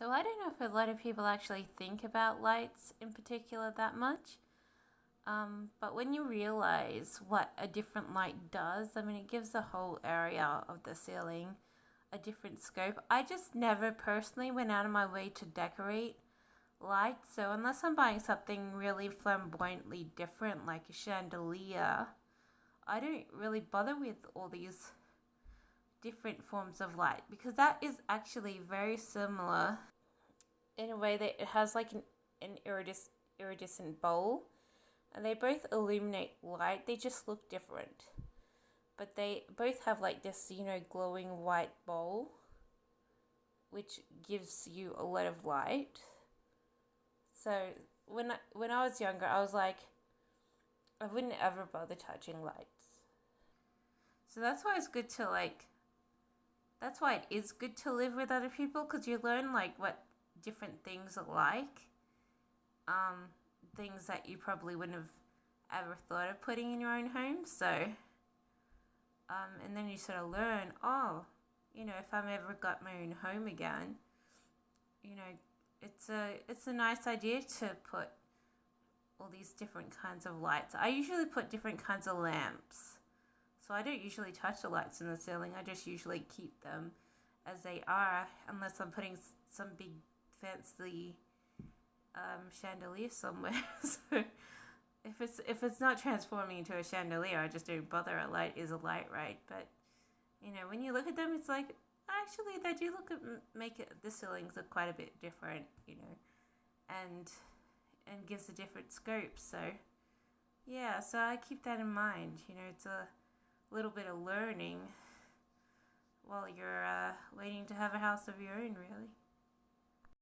So I don't know if a lot of people actually think about lights in particular that much. But when you realize what a different light does, I mean, it gives the whole area of the ceiling a different scope. I just never personally went out of my way to decorate lights. So unless I'm buying something really flamboyantly different, like a chandelier, I don't really bother with all these different forms of light because that is actually very similar in a way that it has like an iridescent bowl and they both illuminate light. They just look different. But they both have like this, glowing white bowl which gives you a lot of light. So when I was younger, I was like, I wouldn't ever bother touching lights. So that's why it is good to live with other people because you learn like what different things are like. Things that you probably wouldn't have ever thought of putting in your own home. So, and then you sort of learn, oh, if I've ever got my own home again, you know, it's a nice idea to put all these different kinds of lights. I usually put different kinds of lamps. So I don't usually touch the lights in the ceiling. I just usually keep them as they are, unless I'm putting some big fancy chandelier somewhere. So if it's not transforming into a chandelier, I just don't bother. A light is a light, right? But when you look at them, it's like actually they do make the ceilings look quite a bit different, and gives a different scope. So yeah, so I keep that in mind. It's a little bit of learning while you're waiting to have a house of your own, really.